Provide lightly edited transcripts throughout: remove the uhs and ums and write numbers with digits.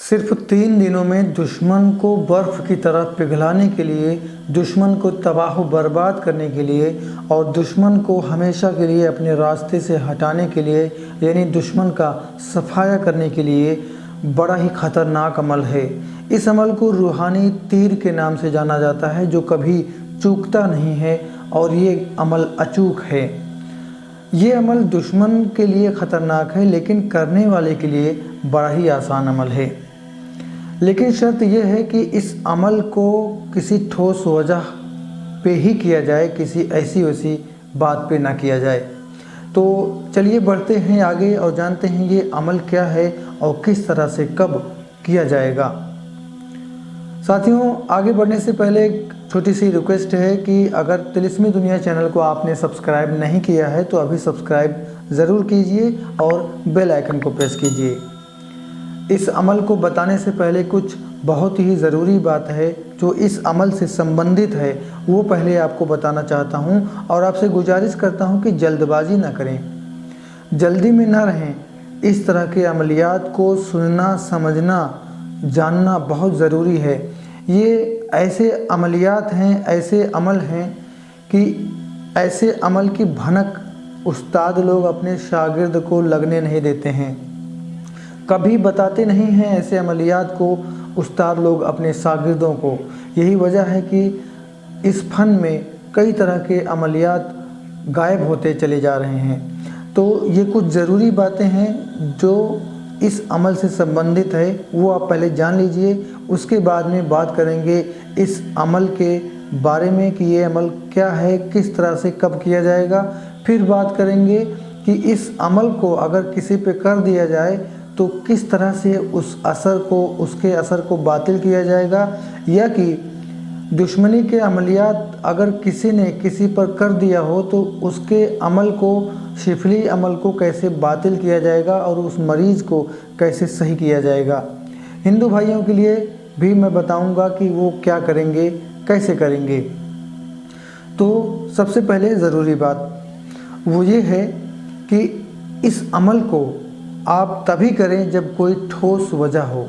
صرف 3 دنوں میں دشمن کو برف کی طرح پگھلانے کے لیے، دشمن کو تباہ و برباد کرنے کے لیے اور دشمن کو ہمیشہ کے لیے اپنے راستے سے ہٹانے کے لیے، یعنی دشمن کا صفایا کرنے کے لیے بڑا ہی خطرناک عمل ہے۔ اس عمل کو روحانی تیر کے نام سے جانا جاتا ہے، جو کبھی چوکتا نہیں ہے اور یہ عمل اچوک ہے۔ یہ عمل دشمن کے لیے خطرناک ہے، لیکن کرنے والے کے لیے بڑا ہی آسان عمل ہے۔ لیکن شرط یہ ہے کہ اس عمل کو کسی ٹھوس وجہ پہ ہی کیا جائے، کسی ایسی ویسی بات پہ نہ کیا جائے۔ تو چلیے بڑھتے ہیں آگے اور جانتے ہیں یہ عمل کیا ہے اور کس طرح سے کب کیا جائے گا۔ ساتھیوں، آگے بڑھنے سے پہلے ایک چھوٹی سی ریکویسٹ ہے کہ اگر طلسمی دنیا چینل کو آپ نے سبسکرائب نہیں کیا ہے تو ابھی سبسکرائب ضرور کیجئے اور بیل آئیکن کو پریس کیجئے۔ اس عمل کو بتانے سے پہلے کچھ بہت ہی ضروری بات ہے جو اس عمل سے سمبندھت ہے، وہ پہلے آپ کو بتانا چاہتا ہوں اور آپ سے گزارش کرتا ہوں کہ جلد بازی نہ کریں، جلدی میں نہ رہیں۔ اس طرح کے عملیات کو سننا، سمجھنا، جاننا بہت ضروری ہے۔ یہ ایسے عملیات ہیں، ایسے عمل ہیں کہ ایسے عمل کی بھنک استاد لوگ اپنے شاگرد کو لگنے نہیں دیتے ہیں، کبھی بتاتے نہیں ہیں ایسے عملیات کو استاد لوگ اپنے شاگردوں کو۔ یہی وجہ ہے کہ اس فن میں کئی طرح کے عملیات غائب ہوتے چلے جا رہے ہیں۔ تو یہ کچھ ضروری باتیں ہیں جو اس عمل سے سمبندھت ہے، وہ آپ پہلے جان لیجئے۔ اس کے بعد میں بات کریں گے اس عمل کے بارے میں کہ یہ عمل کیا ہے، کس طرح سے کب کیا جائے گا۔ پھر بات کریں گے کہ اس عمل کو اگر کسی پہ کر دیا جائے تو کس طرح سے اس کے اثر کو باطل کیا جائے گا، یا کہ دشمنی کے عملیات اگر کسی نے کسی پر کر دیا ہو تو اس کے عمل کو، شفلی عمل کو کیسے باطل کیا جائے گا اور اس مریض کو کیسے صحیح کیا جائے گا۔ ہندو بھائیوں کے لیے بھی میں بتاؤں گا کہ وہ کیا کریں گے، کیسے کریں گے۔ تو سب سے پہلے ضروری بات وہ یہ ہے کہ اس عمل کو آپ تبھی کریں جب کوئی ٹھوس وجہ ہو،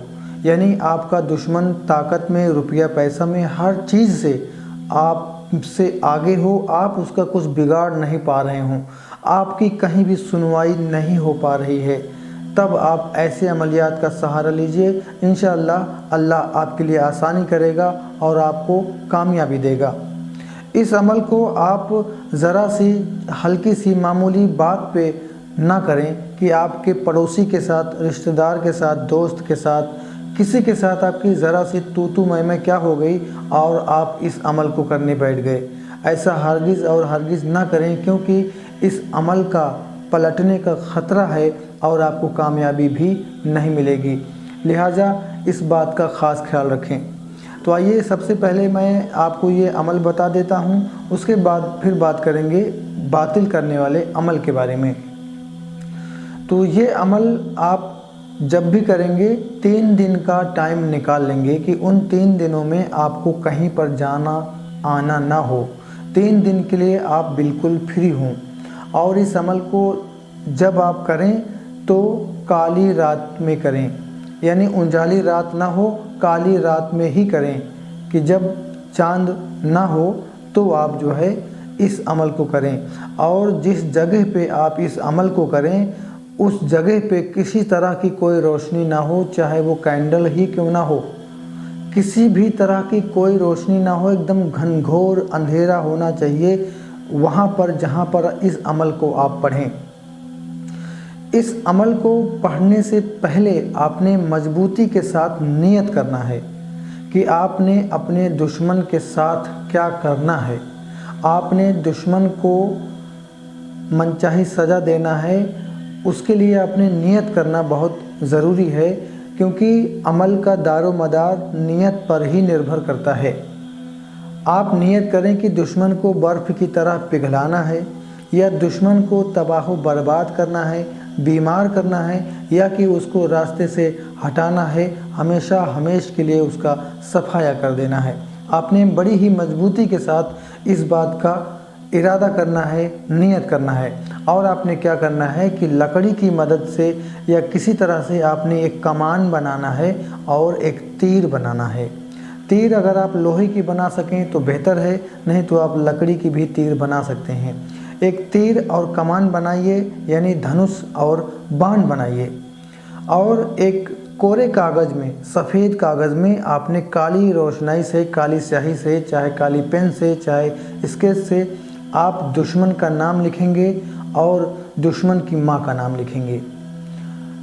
یعنی آپ کا دشمن طاقت میں، روپیہ پیسہ میں، ہر چیز سے آپ سے آگے ہو، آپ اس کا کچھ بگاڑ نہیں پا رہے ہوں، آپ کی کہیں بھی سنوائی نہیں ہو پا رہی ہے، تب آپ ایسے عملیات کا سہارا لیجئے۔ انشاءاللہ اللہ آپ کے لیے آسانی کرے گا اور آپ کو کامیابی دے گا۔ اس عمل کو آپ ذرا سی ہلکی سی معمولی بات پہ نہ کریں کہ آپ کے پڑوسی کے ساتھ، رشتہ دار کے ساتھ، دوست کے ساتھ، کسی کے ساتھ آپ کی ذرا سی تو میں کیا ہو گئی اور آپ اس عمل کو کرنے بیٹھ گئے۔ ایسا ہرگز اور ہرگز نہ کریں، کیونکہ اس عمل کا پلٹنے کا خطرہ ہے اور آپ کو کامیابی بھی نہیں ملے گی، لہٰذا اس بات کا خاص خیال رکھیں۔ تو آئیے سب سے پہلے میں آپ کو یہ عمل بتا دیتا ہوں، اس کے بعد پھر بات کریں گے باطل کرنے والے عمل کے بارے میں۔ تو یہ عمل آپ جب بھی کریں گے 3 دن کا ٹائم نکال لیں گے کہ ان 3 دنوں میں آپ کو کہیں پر جانا آنا نہ ہو، 3 دن کے لیے آپ بالکل فری ہوں۔ اور اس عمل کو جب آپ کریں تو کالی رات میں کریں، یعنی انجالی رات نہ ہو، کالی رات میں ہی کریں کہ جب چاند نہ ہو تو آپ جو ہے اس عمل کو کریں۔ اور جس جگہ پہ آپ اس عمل کو کریں اس جگہ پہ کسی طرح کی کوئی روشنی نہ ہو، چاہے وہ کینڈل ہی کیوں نہ ہو، کسی بھی طرح کی کوئی روشنی نہ ہو، ایک دم گھنگھور اندھیرا ہونا چاہیے وہاں پر جہاں پر اس عمل کو آپ پڑھیں۔ اس عمل کو پڑھنے سے پہلے آپ نے مضبوطی کے ساتھ نیت کرنا ہے کہ آپ نے اپنے دشمن کے ساتھ کیا کرنا ہے۔ آپ نے دشمن کو منچاہی سزا دینا ہے، اس کے لیے آپ نے نیت کرنا بہت ضروری ہے، کیونکہ عمل کا دار و مدار نیت پر ہی نربھر کرتا ہے۔ آپ نیت کریں کہ دشمن کو برف کی طرح پگھلانا ہے، یا دشمن کو تباہ و برباد کرنا ہے، بیمار کرنا ہے، یا کہ اس کو راستے سے ہٹانا ہے، ہمیشہ ہمیش کے لیے اس کا صفایا کر دینا ہے۔ آپ نے بڑی ہی مضبوطی کے ساتھ اس بات کا इरादा करना है, नियत करना है। और आपने क्या करना है कि लकड़ी की मदद से या किसी तरह से आपने एक कमान बनाना है और एक तीर बनाना है। तीर अगर आप लोहे की बना सकें तो बेहतर है, नहीं तो आप लकड़ी की भी तीर बना सकते हैं। एक तीर और कमान बनाइए, यानी धनुष और बाण बनाइए। और एक कोरे कागज़ में, सफ़ेद कागज़ में आपने काली रोशनाई से, काली स्याही से, चाहे काली पेन से, चाहे स्केच से आप दुश्मन का नाम लिखेंगे और दुश्मन की माँ का नाम लिखेंगे।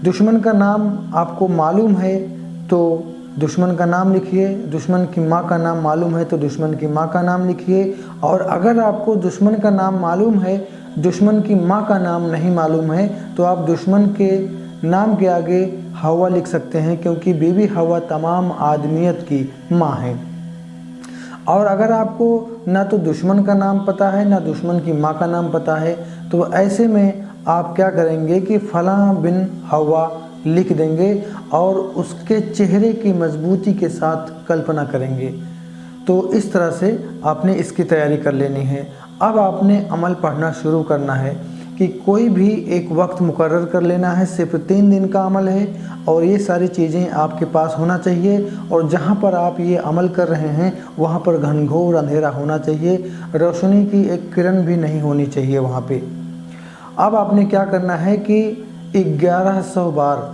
दुश्मन का नाम आपको मालूम है तो दुश्मन का नाम लिखिए, दुश्मन की माँ का नाम मालूम है तो दुश्मन की माँ का नाम लिखिए। और अगर आपको दुश्मन का नाम मालूम है, दुश्मन की माँ का नाम नहीं मालूम है, तो आप दुश्मन के नाम के आगे हवा लिख सकते हैं, क्योंकि बीबी हवा तमाम आदमियत की माँ है। और अगर आपको ना तो दुश्मन का नाम पता है ना दुश्मन की माँ का नाम पता है, तो ऐसे में आप क्या करेंगे कि फ़लाँ बिन हवा लिख देंगे और उसके चेहरे की मजबूती के साथ कल्पना करेंगे। तो इस तरह से आपने इसकी तैयारी कर लेनी है। अब आपने अमल पढ़ना शुरू करना है कि कोई भी एक वक्त मुकर्रर कर लेना है। सिर्फ 3 दिन का अमल है और ये सारी चीज़ें आपके पास होना चाहिए। और जहाँ पर आप ये अमल कर रहे हैं वहाँ पर घनघोर अंधेरा होना चाहिए, रोशनी की एक किरण भी नहीं होनी चाहिए वहाँ पे। अब आपने क्या करना है कि 1100 बार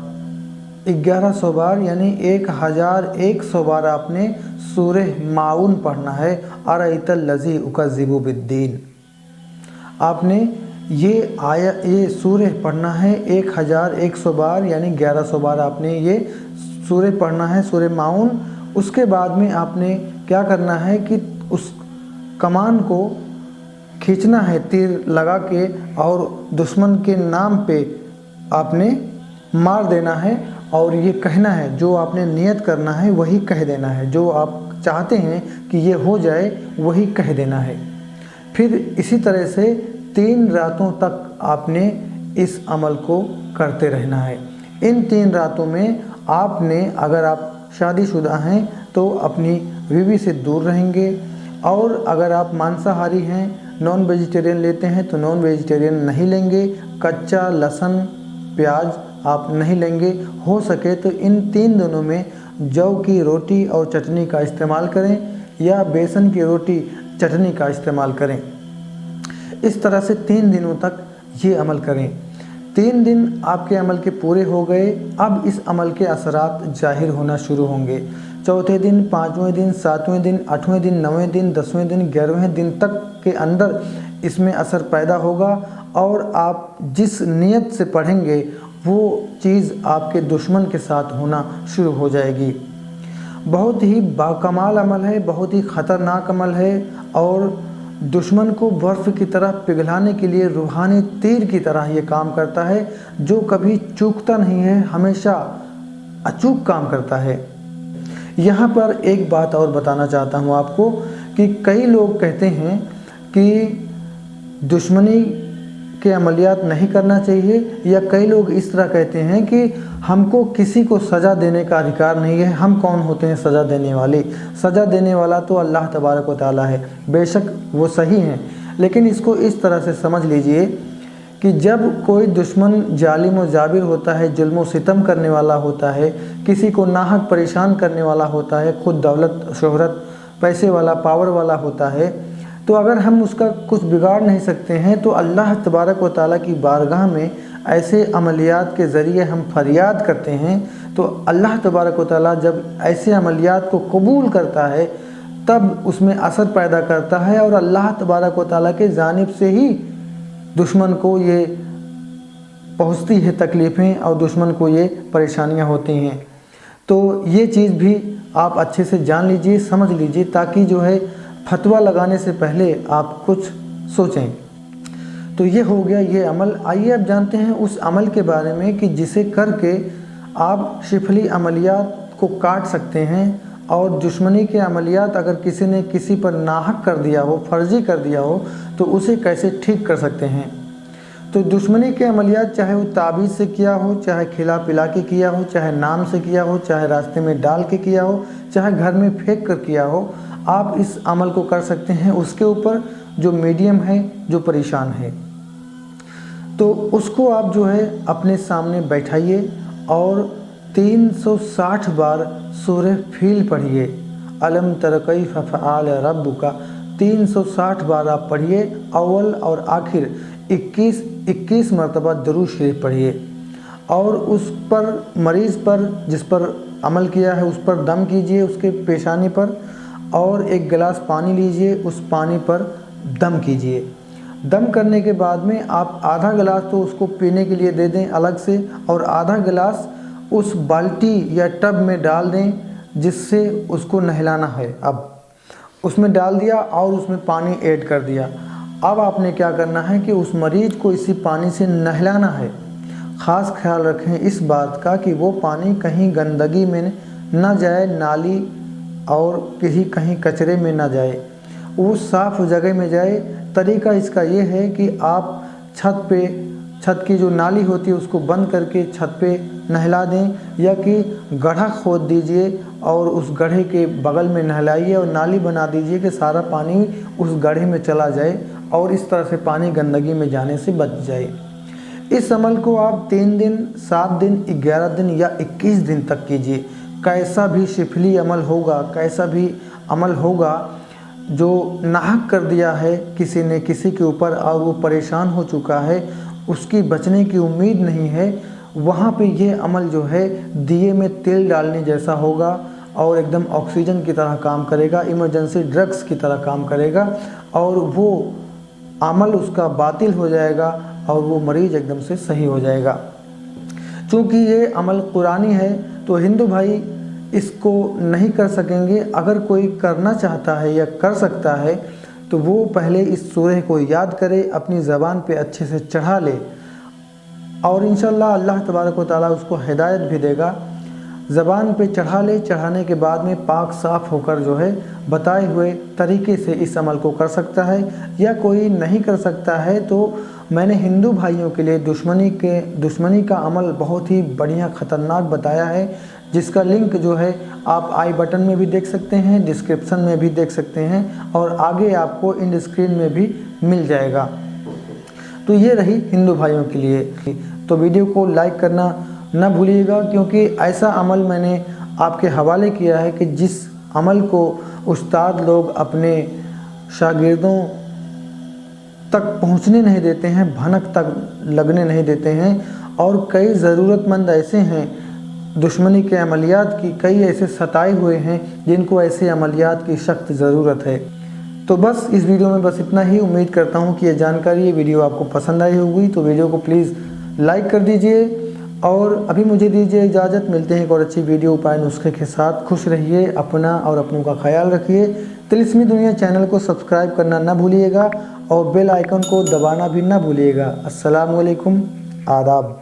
यानी 1100 बार आपने सूरह माऊन पढ़ना है। अरअयतल लज़ी उकज़्ज़िबु बिद्दीन। आपने ये सूरह पढ़ना है 1100 बार, यानी 1100 बार आपने ये सूरह पढ़ना है, सूरह माऊन। उसके बाद में आपने क्या करना है कि उस कमान को खींचना है तीर लगा के, और दुश्मन के नाम पे आपने मार देना है। और ये कहना है, जो आपने नियत करना है वही कह देना है, जो आप चाहते हैं कि ये हो जाए वही कह देना है। फिर इसी तरह से 3 रातों तक आपने इस अमल को करते रहना है। इन 3 रातों में आपने, अगर आप शादीशुदा हैं तो अपनी बीवी से दूर रहेंगे, और अगर आप मांसाहारी हैं, नॉन वेजिटेरियन लेते हैं तो नॉन वेजिटेरियन नहीं लेंगे। कच्चा लहसुन प्याज आप नहीं लेंगे। हो सके तो इन 3 दिनों में जौ की रोटी और चटनी का इस्तेमाल करें, या बेसन की रोटी चटनी का इस्तेमाल करें। इस तरह से 3 दिनों तक ये अमल करें। 3 दिन आपके अमल के पूरे हो गए। अब इस अमल के असरात जाहिर होना शुरू होंगे। चौथे दिन, 5वें दिन, 7वें दिन, 8वें दिन, 9वें दिन, 10वें दिन, 11वें दिन तक के अंदर इसमें असर पैदा होगा। और आप जिस नियत से पढ़ेंगे वो चीज़ आपके दुश्मन के साथ होना शुरू हो जाएगी। बहुत ही बाकमाल अमल है, बहुत ही ख़तरनाक अमल है, और दुश्मन को बर्फ़ की तरह पिघलाने के लिए रूहानी तीर की तरह ये काम करता है, जो कभी चूकता नहीं है, हमेशा अचूक काम करता है। यहाँ पर एक बात और बताना चाहता हूँ आपको कि कई लोग कहते हैं कि दुश्मनी के अमलियात नहीं करना चाहिए, या कई लोग इस तरह कहते हैं कि हमको किसी को सज़ा देने का अधिकार नहीं है। हम कौन होते हैं सज़ा देने वाले? सज़ा देने वाला तो अल्लाह तबारक व तआला है। बेशक वो सही हैं, लेकिन इसको इस तरह से समझ लीजिए कि जब कोई दुश्मन जालिम व जाबिर होता है, जुल्म व सितम करने वाला होता है, किसी को नाहक परेशान करने वाला होता है, खुद दौलत शोहरत पैसे वाला पावर वाला होता है, तो अगर हम उसका कुछ बिगाड़ नहीं सकते हैं तो अल्लाह तबारक व तआला की बारगाह में ऐसे अमलियात के ज़रिए हम फरियाद करते हैं, तो अल्लाह तबारक व तआला जब ऐसे अमलियात को कबूल करता है तब उसमें असर पैदा करता है, और अल्लाह तबारक व तआला के जानिब से ही दुश्मन को ये पहुँचती है तकलीफ़ें, और दुश्मन को ये परेशानियाँ होती हैं। तो ये चीज़ भी आप अच्छे से जान लीजिए, समझ लीजिए, ताकि जो है फतवा लगाने से पहले आप कुछ सोचें। तो ये हो गया ये अमल। आइए अब जानते हैं उस अमल के बारे में कि जिसे करके आप शिफली अमलियात को काट सकते हैं, और दुश्मनी के अमलियात अगर किसी ने किसी पर नाहक कर दिया हो, फर्जी कर दिया हो, तो उसे कैसे ठीक कर सकते हैं। तो दुश्मनी के अमलियात चाहे वो ताबीज़ से किया हो, चाहे खिला पिला के किया हो, चाहे नाम से किया हो, चाहे रास्ते में डाल के किया हो, चाहे घर में फेंक कर किया हो, आप इस अमल को कर सकते हैं। उसके ऊपर जो मीडियम है, जो परेशान है। तो उसको आप जो है अपने सामने बैठाइए और 360 बार सूरह फील पढ़िए, अलम तर कैफ़ फ़अल रब्बुका 360 बार आप पढ़िए। अव्वल और आखिर 21 मरतबा दुरूद शरीफ पढ़िए और उस पर मरीज़ पर जिस पर अमल किया है उस पर दम कीजिए, उसके पेशानी पर, और एक गिलास पानी लीजिए, उस पानी पर दम कीजिए। दम करने के बाद में आप आधा गिलास तो उसको पीने के लिए दे दें अलग से, और आधा गिलास उस बाल्टी या टब में डाल दें जिससे उसको नहलाना है। अब उसमें डाल दिया और उसमें पानी ऐड कर दिया। अब आपने क्या करना है कि उस मरीज़ को इसी पानी से नहलाना है। ख़ास ख्याल रखें इस बात का कि वो पानी कहीं गंदगी में ना जाए, नाली और कहीं कचरे में ना जाए, वो साफ़ जगह में जाए। तरीका इसका ये है कि आप छत की जो नाली होती है उसको बंद करके छत पे नहला दें, या कि गड्ढा खोद दीजिए और उस गड्ढे के बगल में नहलाइए और नाली बना दीजिए कि सारा पानी उस गड्ढे में चला जाए और इस तरह से पानी गंदगी में जाने से बच जाए। इस अमल को आप 3 दिन, 7 दिन, 11 दिन या 21 दिन तक कीजिए। कैसा भी शिफली अमल होगा, कैसा भी अमल होगा जो नाहक कर दिया है किसी ने किसी के ऊपर और वो परेशान हो चुका है, उसकी बचने की उम्मीद नहीं है, वहाँ पे ये अमल जो है दिए में तेल डालने जैसा होगा और एकदम ऑक्सीजन की तरह काम करेगा, इमरजेंसी ड्रग्स की तरह काम करेगा, और वो अमल उसका बातिल हो जाएगा और वो मरीज़ एकदम से सही हो जाएगा। चूँकि ये अमल कुरानी है तो हिंदू भाई इसको नहीं कर सकेंगे। अगर कोई करना चाहता है या कर सकता है तो वो पहले इस सूरह को याद करे, अपनी ज़बान पे अच्छे से चढ़ा ले, और इंशाअल्लाह अल्लाह तबारक व तआला उसको हिदायत भी देगा। ज़बान पे चढ़ा ले, चढ़ाने के बाद में पाक साफ़ होकर जो है बताए हुए तरीके से इस अमल को कर सकता है। या कोई नहीं कर सकता है तो मैंने हिंदू भाइयों के लिए दुश्मनी का अमल बहुत ही बढ़िया ख़तरनाक बताया है, जिसका लिंक जो है आप आई बटन में भी देख सकते हैं, डिस्क्रिप्शन में भी देख सकते हैं, और आगे आपको इंड स्क्रीन में भी मिल जाएगा। तो ये रही हिंदू भाइयों के लिए। तो वीडियो को लाइक करना ना भूलिएगा, क्योंकि ऐसा अमल मैंने आपके हवाले किया है कि जिस अमल को उस्ताद लोग अपने शागिर्दों तक पहुंचने नहीं देते हैं, भनक तक लगने नहीं देते हैं, और कई ज़रूरतमंद ऐसे हैं दुश्मनी के अमलियात की, कई ऐसे सताए हुए हैं जिनको ऐसे अमलियात की सख्त ज़रूरत है। तो बस इस वीडियो में बस इतना ही। उम्मीद करता हूँ कि ये जानकारी, ये वीडियो आपको पसंद आई होगी। तो वीडियो को प्लीज़ लाइक कर दीजिए और अभी मुझे दीजिए इजाज़त। मिलते हैं एक और अच्छी वीडियो उपाय नुस्खे के साथ। खुश रहिए, अपना और अपनों का ख्याल रखिए। तिलिस्मी दुनिया चैनल को सब्सक्राइब करना ना भूलिएगा और बेल आइकन को दबाना भी ना भूलिएगा। अस्सलाम वालेकुम, आदाब।